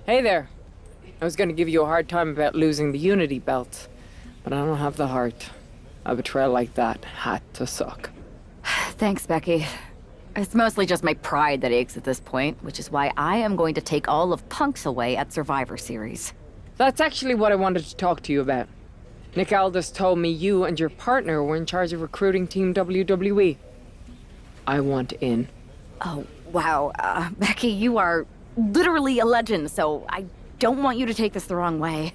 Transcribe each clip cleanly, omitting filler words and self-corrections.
Hey there. I was gonna give you a hard time about losing the Unity belt, but I don't have the heart. A betrayal like that had to suck. Thanks, Becky. It's mostly just my pride that aches at this point, which is why I am going to take all of Punk's away at Survivor Series. That's actually what I wanted to talk to you about. Nick Aldis told me you and your partner were in charge of recruiting Team WWE. I want in. Oh, wow. Becky, you are literally a legend, so I don't want you to take this the wrong way.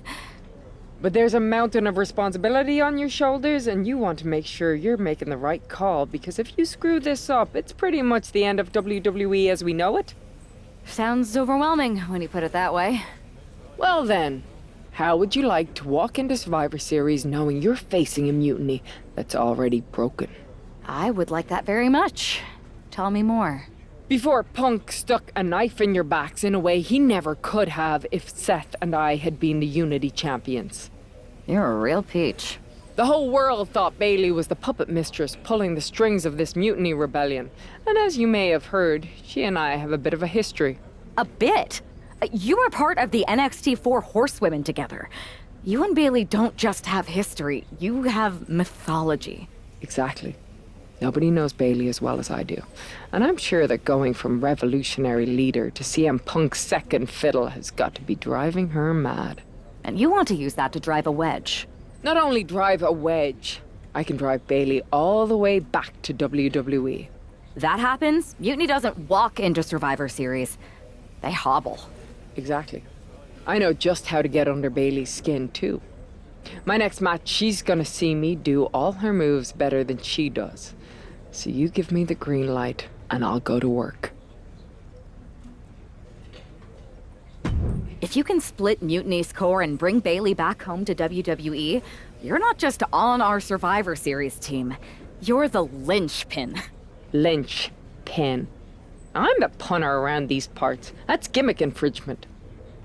But there's a mountain of responsibility on your shoulders, and you want to make sure you're making the right call, because if you screw this up, it's pretty much the end of WWE as we know it. Sounds overwhelming when you put it that way. Well then, how would you like to walk into Survivor Series knowing you're facing a mutiny that's already broken? I would like that very much. Tell me more. Before Punk stuck a knife in your backs in a way he never could have if Seth and I had been the Unity champions. You're a real peach. The whole world thought Bailey was the puppet mistress pulling the strings of this mutiny rebellion. And as you may have heard, she and I have a bit of a history. A bit? You were part of the NXT 4 Horsewomen together. You and Bailey don't just have history, you have mythology. Exactly. Nobody knows Bailey as well as I do. And I'm sure that going from revolutionary leader to CM Punk's second fiddle has got to be driving her mad. And you want to use that to drive a wedge. Not only drive a wedge, I can drive Bailey all the way back to WWE. That happens, Mutiny doesn't walk into Survivor Series. They hobble. Exactly. I know just how to get under Bailey's skin, too. My next match, she's gonna see me do all her moves better than she does. So you give me the green light, and I'll go to work. If you can split Mutiny's core and bring Bailey back home to WWE, you're not just on our Survivor Series team. You're the linchpin. Linchpin. I'm the punter around these parts. That's gimmick infringement.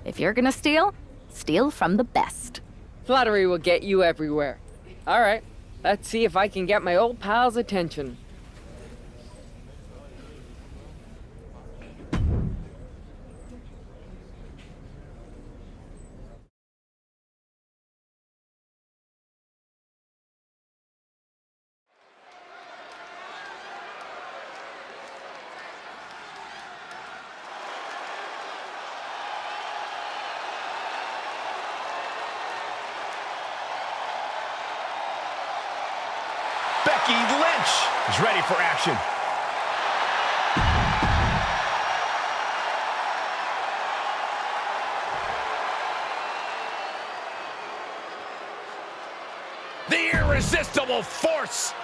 If you're gonna steal, steal from the best. Flattery will get you everywhere. All right, let's see if I can get my old pal's attention. Becky Lynch is ready for action. The irresistible force.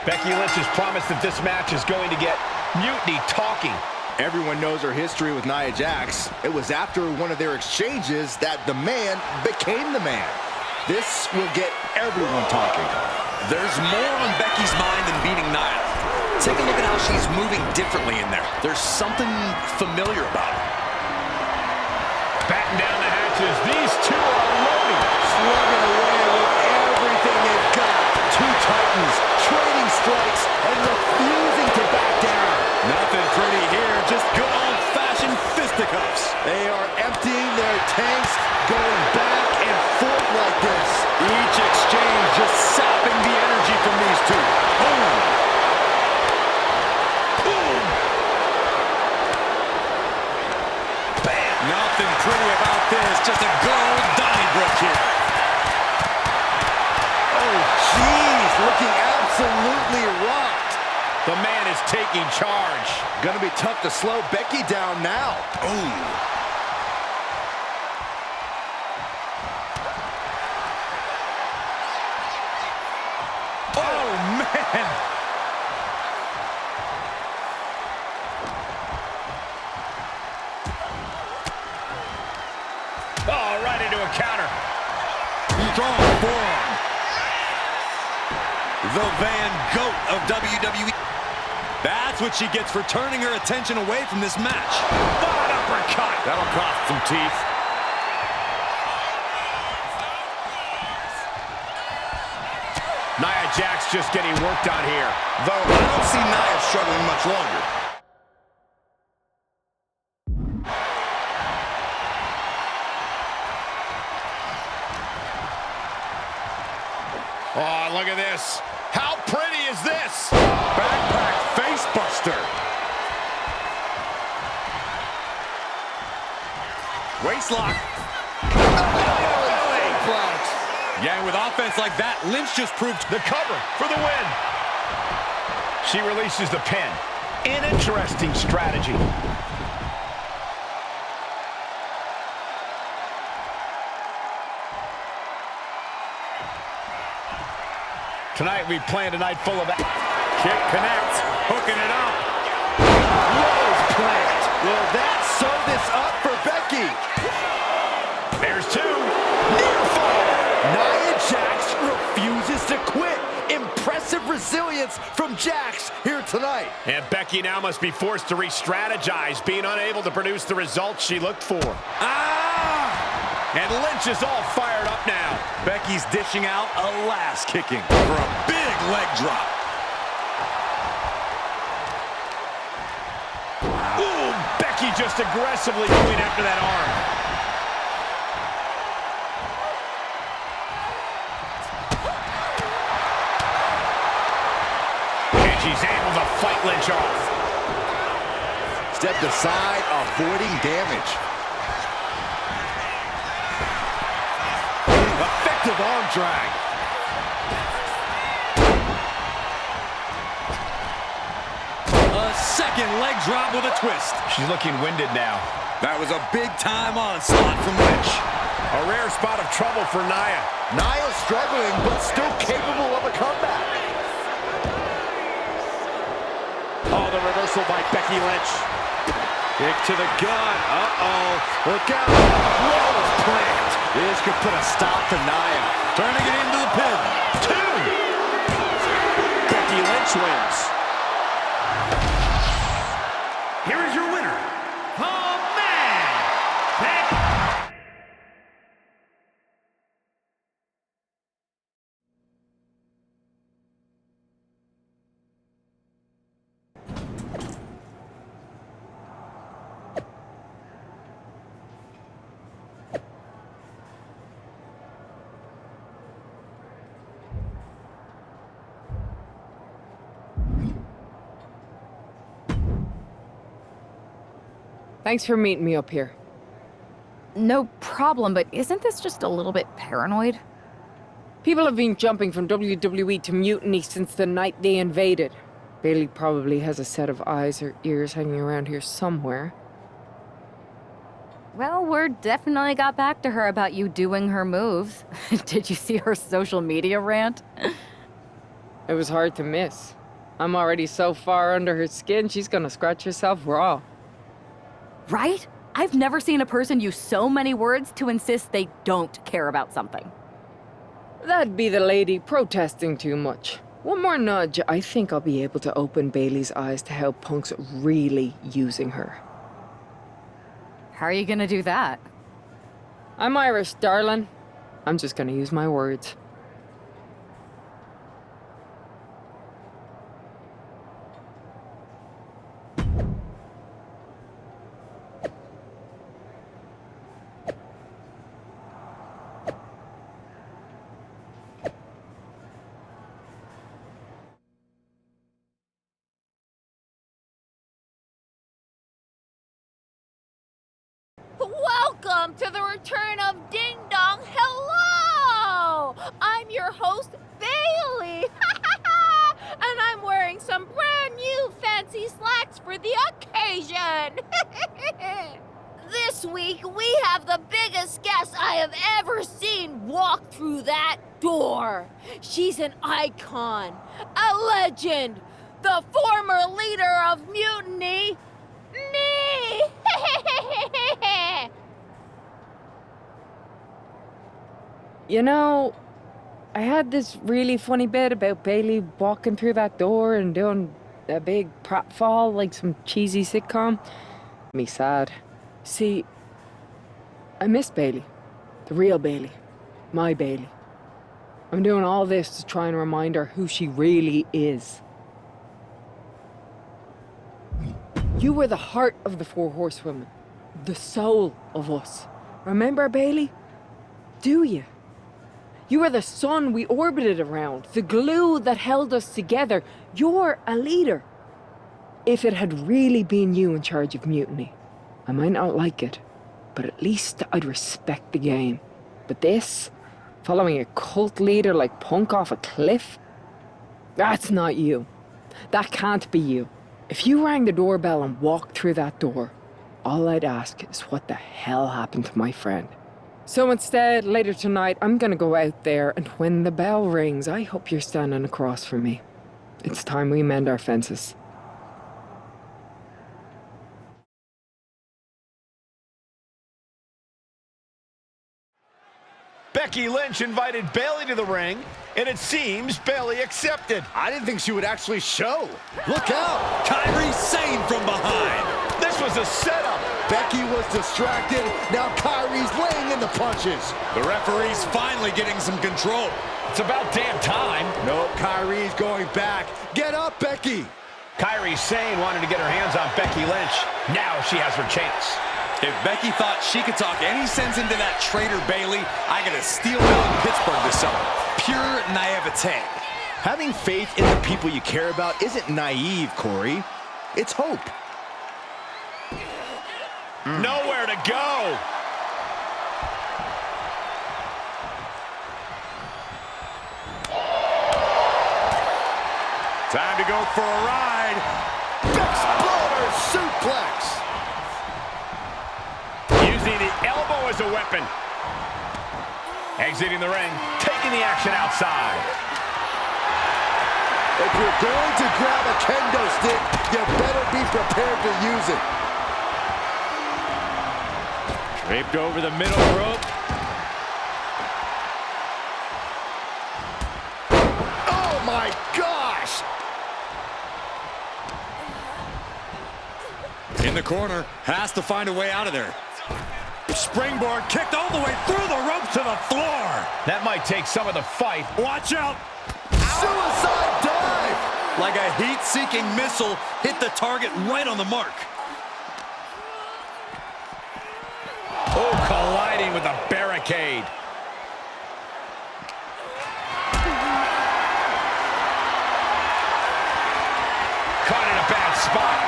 Becky Lynch has promised that this match is going to get Mutiny talking. Everyone knows her history with Nia Jax. It was after one of their exchanges that the man became the man. This will get everyone talking. There's more on Becky's mind than beating Nia. Take a look at how she's moving differently in there. There's something familiar about her. Batten down the hatches. These two are loading. Slugging away with everything they've got. Two titans trading strikes and refusing to back down. Nothing pretty here, just good old-fashioned fisticuffs. They are emptying their tanks, going back and forth like this. Each exchange just sapping the energy from these two. Boom! Boom! Bam! Nothing pretty about this, just a good old Donnybrook here. Oh, jeez, looking absolutely rocked. The man is taking charge. Gonna be tough to slow Becky down now. Ooh. Oh, man. Oh, right into a counter. Strong forearm. The Van Goat of WWE. That's what she gets for turning her attention away from this match. Bad uppercut. That'll cost some teeth. Nia Jax just getting worked on here. Though I don't see Nia struggling much longer. Oh, look at this. How pretty is this? Backpack face buster. Waistlock. Yeah, and with offense like that, Lynch just proved The cover for the win. She releases the pin. An interesting strategy. Tonight we planned a night full of that. Kick connects, hooking it up. Rose plant. Will that sew this up for Becky? There's two. Near fall. Nia Jax refuses to quit. Impressive resilience from Jax here tonight. And Becky now must be forced to re-strategize, being unable to produce the results she looked for. And Lynch is all fired up now. Becky's dishing out a last kicking for a big leg drop. Ooh, Becky just aggressively going after that arm. And she's able to fight Lynch off. Stepped aside, avoiding damage. Effective arm drag. A second leg drop with a twist. She's looking winded now. That was a big-time onslaught from Lynch. A rare spot of trouble for Nia. Nia struggling, but still capable of a comeback. Oh, the reversal by Becky Lynch. Kick to the gut. Uh-oh. Look out. Rose plant. This could put a stop to Nia. Turning it into the pin. Two. Becky Lynch wins. Here is your winner, the man, Becky. Thanks for meeting me up here. No problem, but isn't this just a little bit paranoid? People have been jumping from WWE to Mutiny since the night they invaded. Bailey probably has a set of eyes or ears hanging around here somewhere. Well, word definitely got back to her about you doing her moves. Did you see her social media rant? It was hard to miss. I'm already so far under her skin, she's gonna scratch herself raw. Right? I've never seen a person use so many words to insist they don't care about something. That'd be the lady protesting too much. One more nudge, I think I'll be able to open Bailey's eyes to how Punk's really using her. How are you gonna do that? I'm Irish, darling. I'm just gonna use my words. Welcome to the return of Ding Dong. Hello! I'm your host, Bailey. And I'm wearing some brand new fancy slacks for the occasion. This week, we have the biggest guest I have ever seen walk through that door. She's an icon, a legend, the former leader of Mutiny, me! You know, I had this really funny bit about Bailey walking through that door and doing a big pratfall like some cheesy sitcom. Me sad. See, I miss Bailey. The real Bailey. My Bailey. I'm doing all this to try and remind her who she really is. You were the heart of the Four Horsewomen. The soul of us. Remember, Bailey? Do you? You were the sun we orbited around. The glue that held us together. You're a leader. If it had really been you in charge of Mutiny, I might not like it, but at least I'd respect the game. But this, following a cult leader like Punk off a cliff, that's not you. That can't be you. If you rang the doorbell and walked through that door, all I'd ask is what the hell happened to my friend. So instead, later tonight, I'm gonna go out there, and when the bell rings, I hope you're standing across from me. It's time we mend our fences. Becky Lynch invited Bailey to the ring, and it seems Bailey accepted. I didn't think she would actually show. Look out! Kyrie Sane from behind. This was a setup. Becky was distracted. Now Kyrie's laying in the punches. The referee's finally getting some control. It's about damn time. No, Kyrie's going back. Get up, Becky. Kyrie Sane wanted to get her hands on Becky Lynch. Now she has her chance. If Becky thought she could talk any sense into that traitor Bailey, I got a steel mill in Pittsburgh this summer. Pure naivete. Having faith in the people you care about isn't naive, Corey. It's hope. Nowhere to go. Time to go for a ride. Exploder suplex. Using the elbow as a weapon. Exiting the ring, taking the action outside. If you're going to grab a kendo stick, you better be prepared to use it. Draped over the middle rope. Oh my gosh! In the corner, has to find a way out of there. Springboard kicked all the way through the rope to the floor. That might take some of the fight. Watch out. Suicide dive! Like a heat-seeking missile, hit the target right on the mark. Oh, colliding with the barricade. Caught in a bad spot.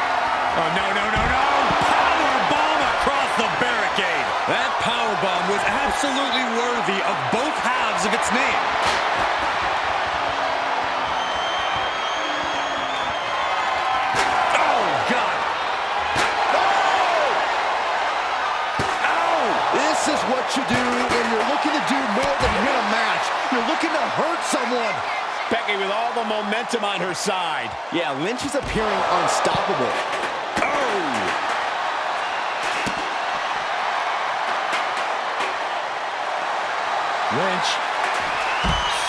Oh, no, no, no, no. Powerbomb across the barricade. That powerbomb was absolutely worthy of both halves of its name. Oh, God. Ow! This is what you do when you're looking to do more than win a match. You're looking to hurt someone. Becky with all the momentum on her side. Yeah, Lynch is appearing unstoppable. Lynch.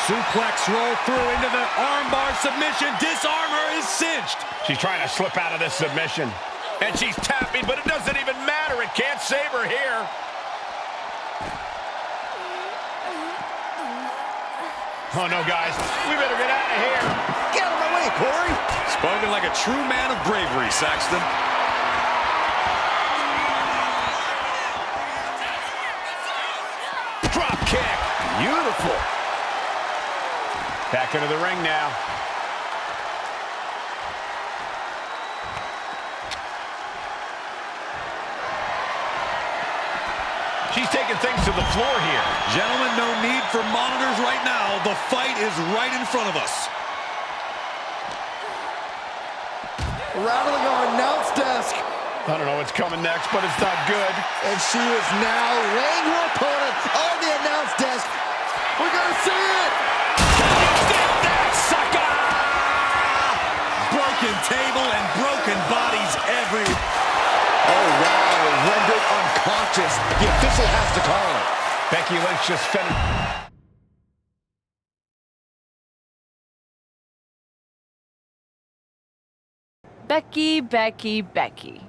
Suplex roll through into the armbar submission. Disarmor is cinched. She's trying to slip out of this submission. And she's tapping, but it doesn't even matter. It can't save her here. Oh, no, guys. We better get out of here. Get out of my way, Corey. Spoken like a true man of bravery, Saxton. Drop kick. Beautiful. Back into the ring now. She's taking things to the floor here. Gentlemen, no need for monitors right now. The fight is right in front of us. Rattling our announce desk. I don't know what's coming next, but it's not good. And she is now laying her opponent on the announce desk. We're gonna see it! Did that, sucker! Broken table and broken bodies every... Oh, wow. Rendered unconscious. The official has to call it. Becky Lynch just finished. Becky, Becky, Becky.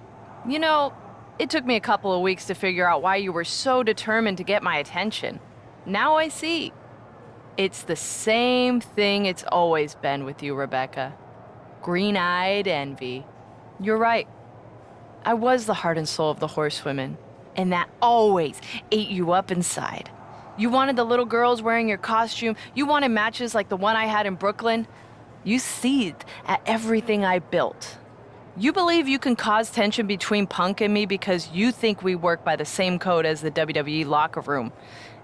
You know, it took me a couple of weeks to figure out why you were so determined to get my attention. Now I see. It's the same thing it's always been with you, Rebecca. Green-eyed envy. You're right. I was the heart and soul of the Horsewomen, and that always ate you up inside. You wanted the little girls wearing your costume. You wanted matches like the one I had in Brooklyn. You seethed at everything I built. You believe you can cause tension between Punk and me because you think we work by the same code as the WWE locker room.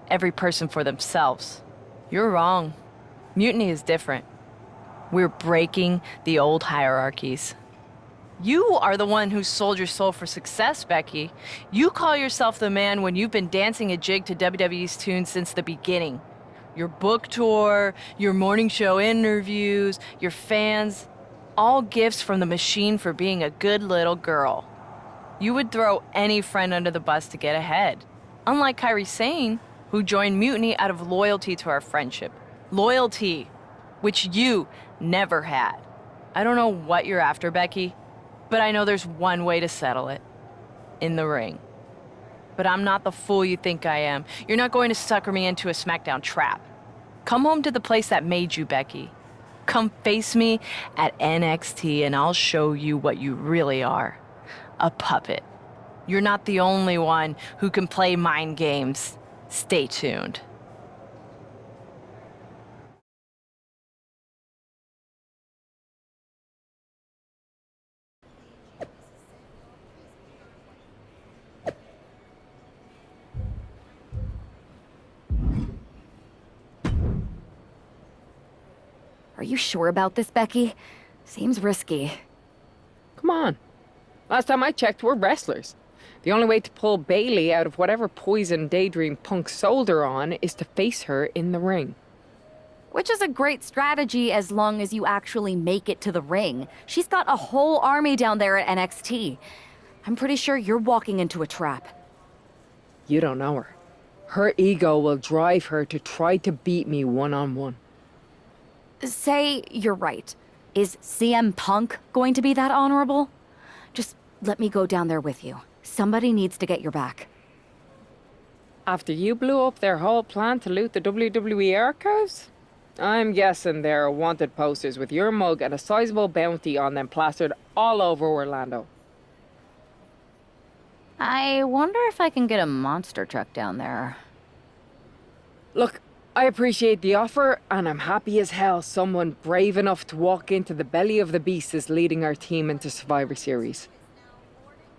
Every person for themselves. You're wrong. Mutiny is different. We're breaking the old hierarchies. You are the one who sold your soul for success, Becky. You call yourself the man when you've been dancing a jig to WWE's tune since the beginning. Your book tour, your morning show interviews, your fans, all gifts from the machine for being a good little girl. You would throw any friend under the bus to get ahead. Unlike Kairi Sane, who joined Mutiny out of loyalty to our friendship. Loyalty, which you never had. I don't know what you're after, Becky, but I know there's one way to settle it. In the ring. But I'm not the fool you think I am. You're not going to sucker me into a SmackDown trap. Come home to the place that made you, Becky. Come face me at NXT and I'll show you what you really are. A puppet. You're not the only one who can play mind games. Stay tuned. Are you sure about this, Becky? Seems risky. Come on. Last time I checked, we're wrestlers. The only way to pull Bailey out of whatever poison daydream Punk sold her on is to face her in the ring. Which is a great strategy as long as you actually make it to the ring. She's got a whole army down there at NXT. I'm pretty sure you're walking into a trap. You don't know her. Her ego will drive her to try to beat me one-on-one. Say you're right. Is CM Punk going to be that honorable? Just let me go down there with you. Somebody needs to get your back. After you blew up their whole plan to loot the WWE archives? I'm guessing there are wanted posters with your mug and a sizable bounty on them plastered all over Orlando. I wonder if I can get a monster truck down there. Look, I appreciate the offer, and I'm happy as hell someone brave enough to walk into the belly of the beast is leading our team into Survivor Series.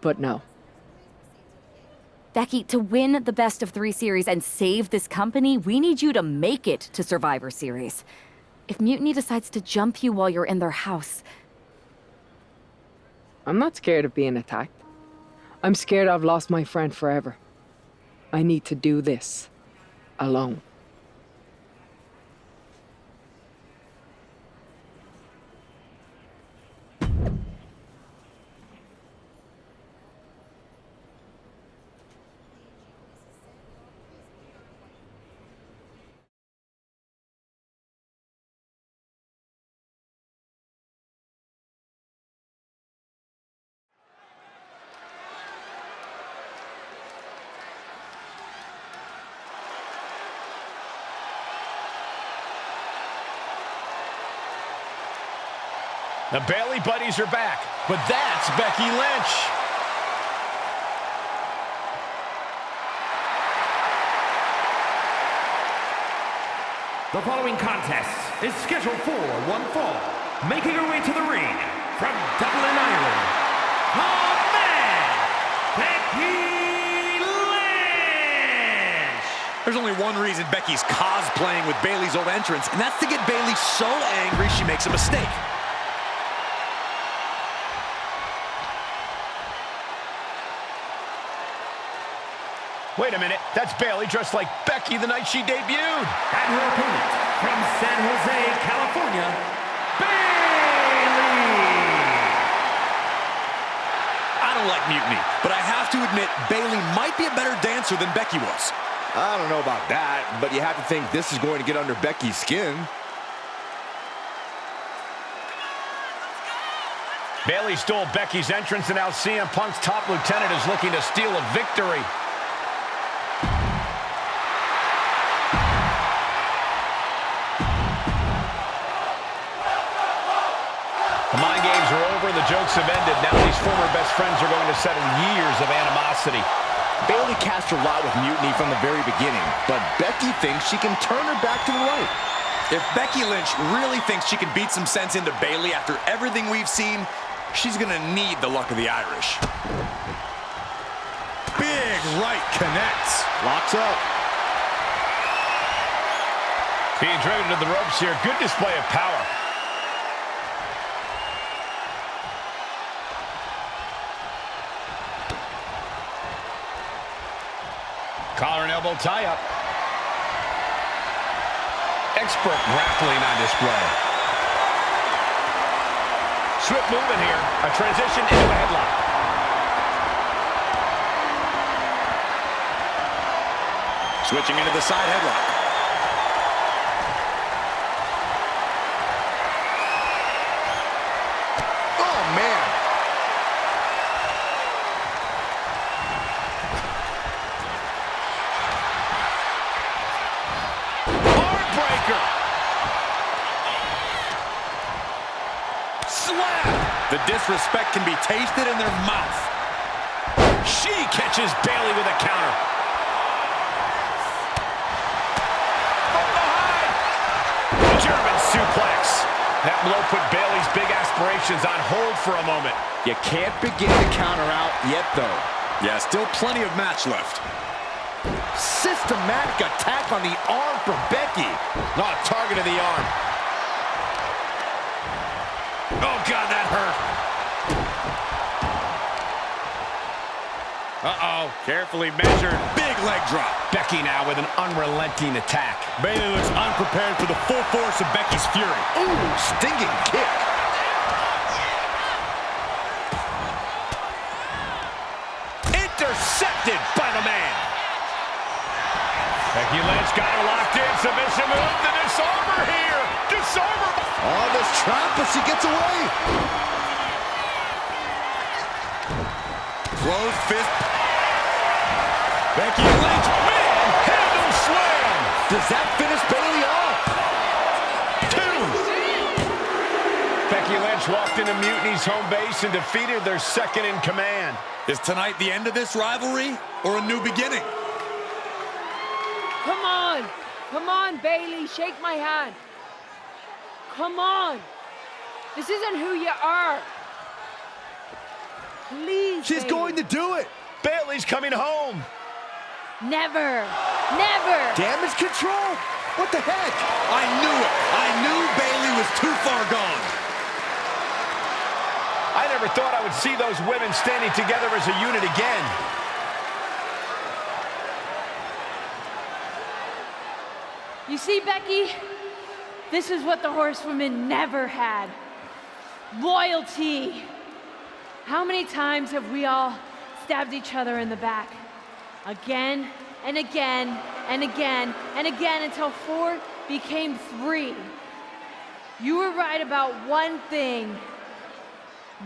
But no. Becky, to win the best of 3 series and save this company, we need you to make it to Survivor Series. If Mutiny decides to jump you while you're in their house... I'm not scared of being attacked. I'm scared I've lost my friend forever. I need to do this. Alone. The Bailey buddies are back, but that's Becky Lynch. The following contest is scheduled for one fall. Making her way to the ring from Dublin, Ireland, the man, Becky Lynch! There's only one reason Becky's cosplaying with Bayley's old entrance, and that's to get Bayley so angry she makes a mistake. Wait a minute, that's Bailey dressed like Becky the night she debuted. And her opponent from San Jose, California, Bailey! I don't like Mutiny, but I have to admit Bayley might be a better dancer than Becky was. I don't know about that, but you have to think this is going to get under Becky's skin. Bailey stole Becky's entrance, and now CM Punk's top lieutenant is looking to steal a victory. sure the jokes have ended. Now these former best friends are going to settle years of animosity. Bayley cast her lot with Mutiny from the very beginning, but Becky thinks she can turn her back to the light. If Becky Lynch really thinks she can beat some sense into Bayley after everything we've seen, she's gonna need the luck of the Irish. Big right connects. Locks up. Being driven to the ropes here. Good display of power. Collar and elbow tie-up. Expert grappling on display. Swift movement here. A transition into a headlock. Switching into the side headlock. Oh, man. Heartbreaker. Slap! The disrespect can be tasted in their mouth. She catches Bayley with a counter. From behind. German suplex. That blow put Bayley's big aspirations on hold for a moment. You can't begin to counter out yet, though. Yeah, still plenty of match left. Systematic attack on the arm from Becky. Not target of the arm. Oh, God, that hurt. Uh-oh, carefully measured. Big leg drop. Becky now with an unrelenting attack. Bayley looks unprepared for the full force of Becky's fury. Ooh, stinging kick. Intercepted by the man. Becky Lynch got her locked in. Submission move. The disarmer here. Disarmer. Oh, this trap, but she gets away. Closed fist. Becky Lynch, manhandle slam. Does that finish Bayley off? 2. Becky Lynch walked into Mutiny's home base and defeated their second in command. Is tonight the end of this rivalry or a new beginning? Come on. Come on, Bayley. Shake my hand. Come on. This isn't who you are. Please, She's Bayley. going to do it. Bayley's coming home. Never. Never. Damage control? What the heck? I knew it. I knew Bayley was too far gone. I never thought I would see those women standing together as a unit again. You see, Becky, this is what the horsewomen never had. Loyalty. How many times have we all stabbed each other in the back? Again and again and again and again until 4 became 3. You were right about one thing: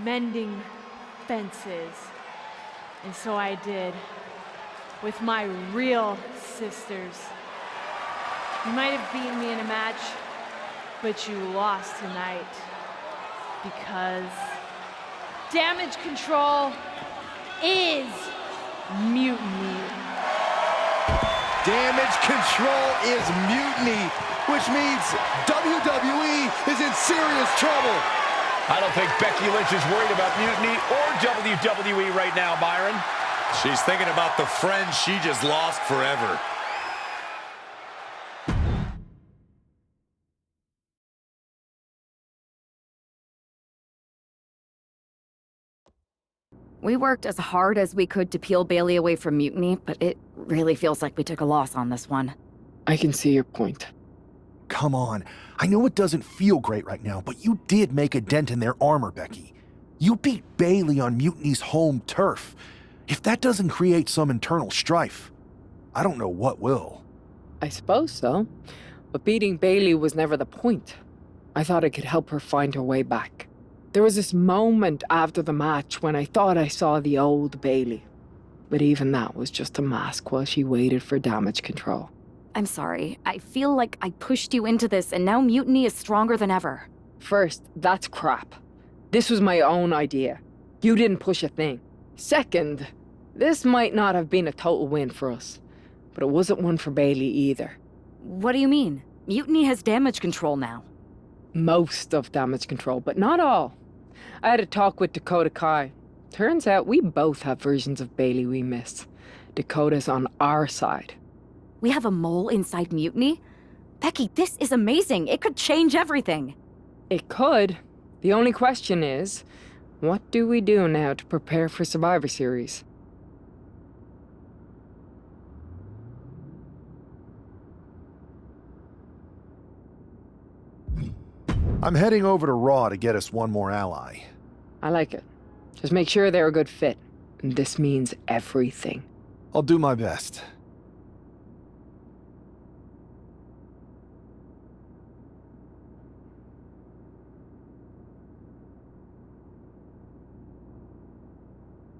mending fences. And so I did, with my real sisters. You might have beaten me in a match, but you lost tonight because damage control is mutiny. Damage control is mutiny, which means WWE is in serious trouble. I don't think Becky Lynch is worried about Mutiny or WWE right now, Byron. She's thinking about the friend she just lost forever. We worked as hard as we could to peel Bayley away from Mutiny, but it really feels like we took a loss on this one. I can see your point. Come on. I know it doesn't feel great right now, but you did make a dent in their armor, Becky. You beat Bayley on Mutiny's home turf. If that doesn't create some internal strife, I don't know what will. I suppose so. But beating Bayley was never the point. I thought I could help her find her way back. There was this moment after the match when I thought I saw the old Bayley. But even that was just a mask while she waited for damage control. I'm sorry. I feel like I pushed you into this, and now Mutiny is stronger than ever. First, that's crap. This was my own idea. You didn't push a thing. Second, this might not have been a total win for us, but it wasn't one for Bailey either. What do you mean? Mutiny has damage control now. Most of damage control, but not all. I had a talk with Dakota Kai. Turns out we both have versions of Bailey we miss. Dakota's on our side. We have a mole inside Mutiny? Becky, this is amazing. It could change everything. It could. The only question is, what do we do now to prepare for Survivor Series? I'm heading over to Raw to get us one more ally. I like it. Just make sure they're a good fit. And this means everything. I'll do my best.